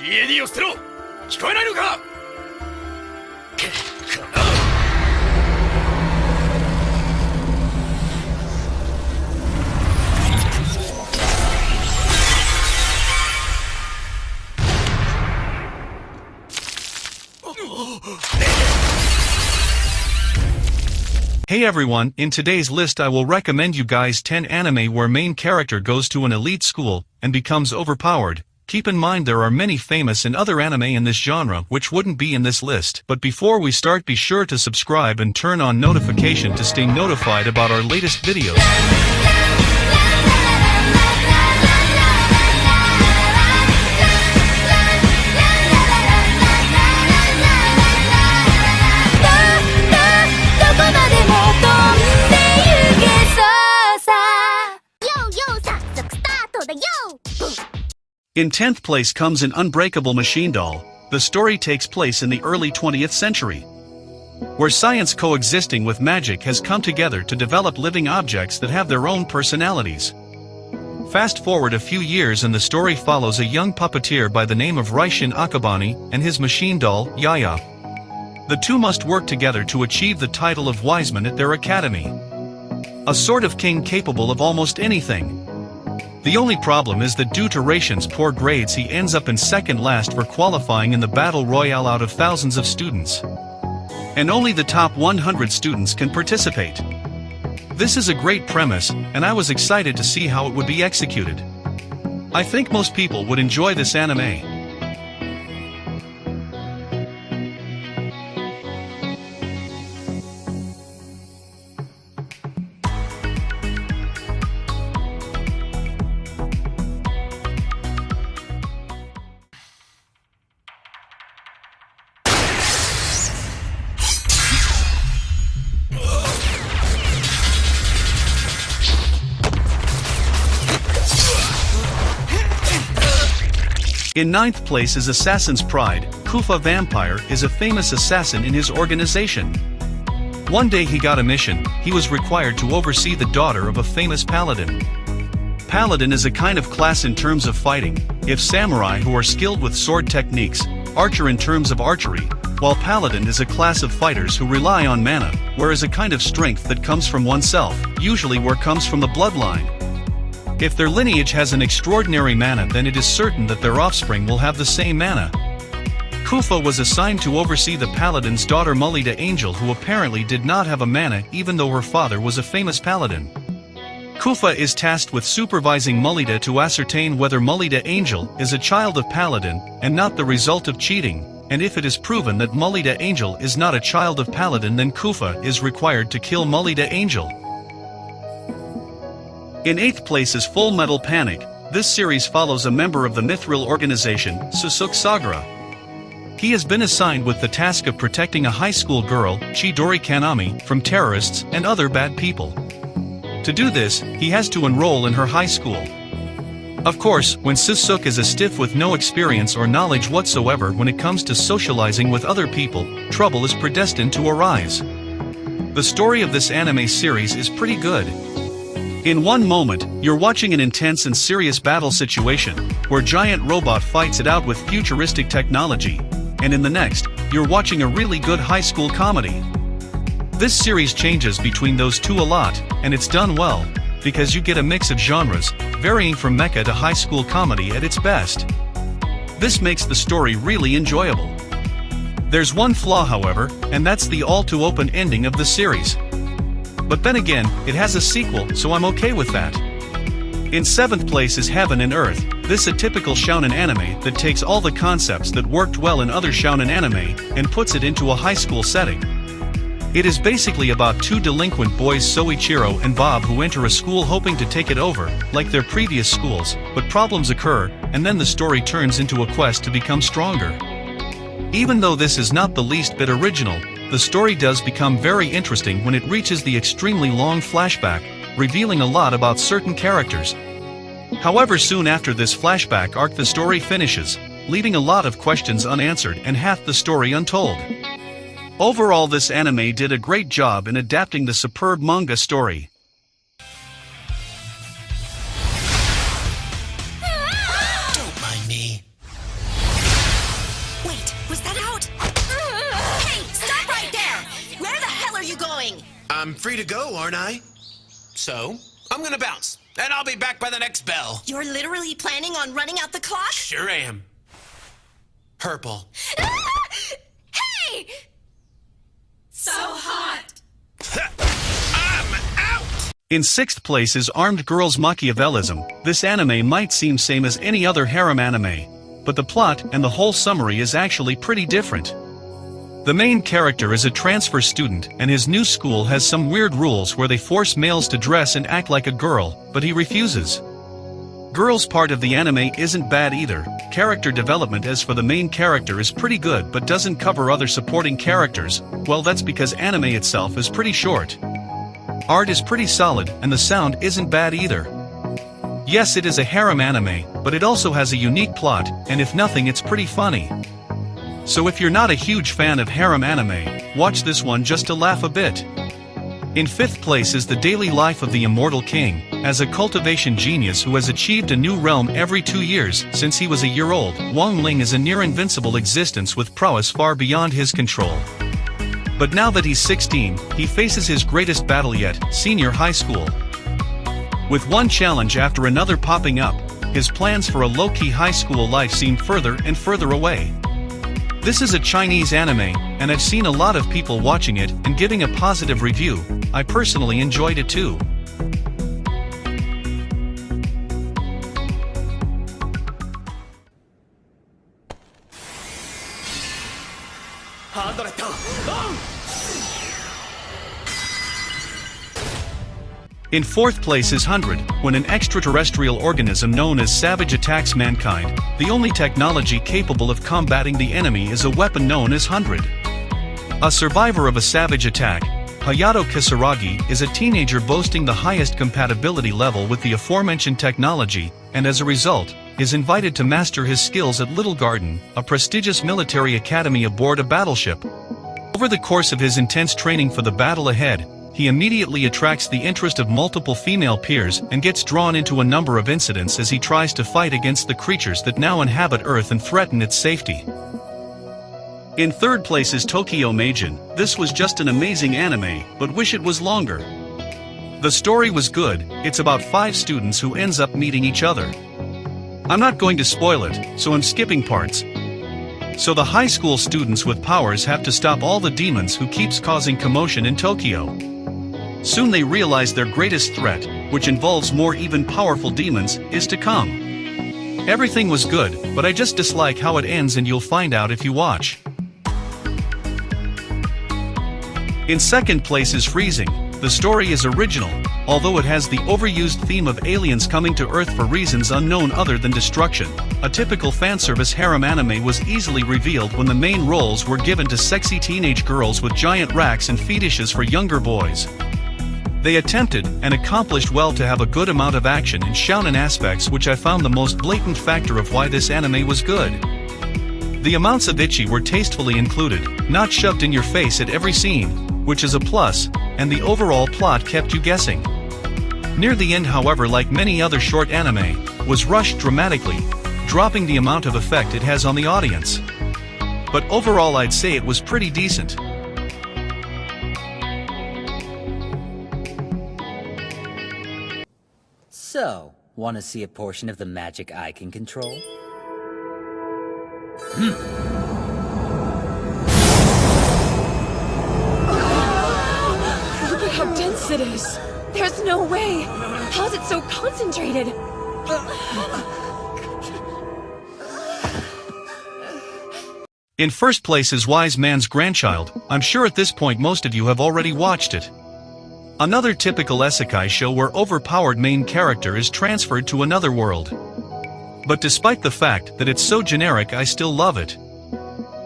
GAD を捨てろ。聞こえないのか。けっかな。Hey everyone, in today's list I will recommend you guys 10 anime where main character goes to an elite school and becomes overpowered. Keep in mind there are many famous and other anime in this genre which wouldn't be in this list. But before we start, be sure to subscribe and turn on notification to stay notified about our latest videos. In 10th place comes an unbreakable machine doll. The story takes place in the early 20th century, where science coexisting with magic has come together to develop living objects that have their own personalities. Fast forward a few years and the story follows a young puppeteer by the name of Raishin Akabane and his machine doll, Yaya. The two must work together to achieve the title of Wiseman at their academy. A sort of king capable of almost anything. The only problem is that due to Raishin's poor grades he ends up in second last for qualifying in the battle royale out of thousands of students. And only the top 100 students can participate. This is a great premise, and I was excited to see how it would be executed. I think most people would enjoy this anime. In 9th place is Assassin's Pride. Kufa Vampire is a famous assassin in his organization. One day he got a mission. He was required to oversee the daughter of a famous paladin. Paladin is a kind of class in terms of fighting, if samurai who are skilled with sword techniques, archer in terms of archery, while paladin is a class of fighters who rely on mana, whereas a kind of strength that comes from oneself, usually where comes from the bloodline. If their lineage has an extraordinary mana, then it is certain that their offspring will have the same mana. Kufa was assigned to oversee the paladin's daughter Mulida Angel, who apparently did not have a mana even though her father was a famous paladin. Kufa is tasked with supervising Mulida to ascertain whether Mulida Angel is a child of paladin and not the result of cheating, and if it is proven that Mulida Angel is not a child of paladin, then Kufa is required to kill Mulida Angel. In 8th place is Full Metal Panic. This series follows a member of the Mithril organization, Sasuke Sagara. He has been assigned with the task of protecting a high school girl, Chidori Kanami, from terrorists and other bad people. To do this, he has to enroll in her high school. Of course, when Sasuke is a stiff with no experience or knowledge whatsoever when it comes to socializing with other people, trouble is predestined to arise. The story of this anime series is pretty good. In one moment, you're watching an intense and serious battle situation, where giant robot fights it out with futuristic technology, and in the next, you're watching a really good high school comedy. This series changes between those two a lot, and it's done well, because you get a mix of genres, varying from mecha to high school comedy at its best. This makes the story really enjoyable. There's one flaw however, and that's the all-too-open ending of the series. But then again, it has a sequel, so I'm okay with that. In 7th place is Heaven and Earth. This a typical shounen anime that takes all the concepts that worked well in other shounen anime and puts it into a high school setting. It is basically about two delinquent boys, Soichiro and Bob, who enter a school hoping to take it over, like their previous schools, but problems occur, and then the story turns into a quest to become stronger. Even though this is not the least bit original, the story does become very interesting when it reaches the extremely long flashback, revealing a lot about certain characters. However, soon after this flashback arc the story finishes, leaving a lot of questions unanswered and half the story untold. Overall, this anime did a great job in adapting the superb manga story. Don't mind me. Wait, was that out? Hey, stop right there! Where the hell are you going? I'm free to go, aren't I? So, I'm gonna bounce, and I'll be back by the next bell. You're literally planning on running out the clock? Sure am. Purple. Hey! So hot! I'm out! In 6th place is Armed Girls Machiavellism. This anime might seem same as any other harem anime, but the plot and the whole summary is actually pretty different. The main character is a transfer student, and his new school has some weird rules where they force males to dress and act like a girl, but he refuses. Girls part of the anime isn't bad either. Character development as for the main character is pretty good but doesn't cover other supporting characters. Well, that's because anime itself is pretty short. Art is pretty solid and the sound isn't bad either. Yes, it is a harem anime, but it also has a unique plot, and if nothing it's pretty funny. So if you're not a huge fan of harem anime, watch this one just to laugh a bit. In 5th place is the daily life of the immortal king. As a cultivation genius who has achieved a new realm every 2 years since he was a year old, Wang Ling is a near-invincible existence with prowess far beyond his control. But now that he's 16, he faces his greatest battle yet, senior high school. With one challenge after another popping up, his plans for a low-key high school life seem further and further away. This is a Chinese anime, and I've seen a lot of people watching it and giving a positive review. I personally enjoyed it too. In 4th place is 100, when an extraterrestrial organism known as Savage attacks mankind. The only technology capable of combating the enemy is a weapon known as 100. A survivor of a Savage attack, Hayato Kisaragi is a teenager boasting the highest compatibility level with the aforementioned technology, and as a result, is invited to master his skills at Little Garden, a prestigious military academy aboard a battleship. Over the course of his intense training for the battle ahead, he immediately attracts the interest of multiple female peers and gets drawn into a number of incidents as he tries to fight against the creatures that now inhabit Earth and threaten its safety. In 3rd place is Tokyo Meijin. This was just an amazing anime, but wish it was longer. The story was good. It's about 5 students who ends up meeting each other. I'm not going to spoil it, so I'm skipping parts. So the high school students with powers have to stop all the demons who keeps causing commotion in Tokyo. Soon they realize their greatest threat, which involves more even powerful demons, is to come. Everything was good, but I just dislike how it ends, and you'll find out if you watch. In 2nd place is Freezing. The story is original, although it has the overused theme of aliens coming to Earth for reasons unknown other than destruction. A typical fanservice harem anime was easily revealed when the main roles were given to sexy teenage girls with giant racks and fetishes for younger boys. They attempted, and accomplished well, to have a good amount of action and shounen aspects, which I found the most blatant factor of why this anime was good. The amounts of ecchi were tastefully included, not shoved in your face at every scene, which is a plus, and the overall plot kept you guessing. Near the end, however, like many other short anime, was rushed dramatically, dropping the amount of effect it has on the audience. But overall I'd say it was pretty decent. So, want to see a portion of the magic I can control? Look at how dense it is! There's no way! How's it so concentrated? In 1st place is Wise Man's Grandchild. I'm sure at this point most of you have already watched it. Another typical isekai show where overpowered main character is transferred to another world. But despite the fact that it's so generic, I still love it.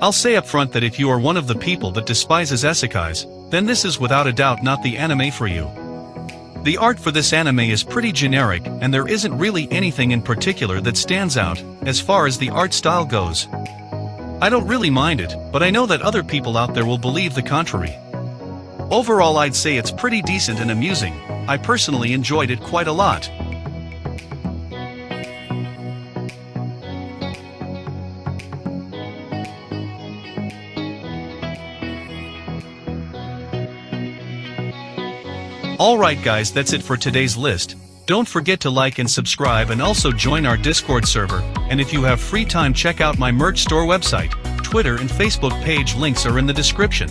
I'll say up front that if you are one of the people that despises isekais, then this is without a doubt not the anime for you. The art for this anime is pretty generic, and there isn't really anything in particular that stands out, as far as the art style goes. I don't really mind it, but I know that other people out there will believe the contrary. Overall I'd say it's pretty decent and amusing. I personally enjoyed it quite a lot. Alright guys, that's it for today's list. Don't forget to like and subscribe and also join our Discord server, and if you have free time check out my merch store website, Twitter and Facebook page, links are in the description.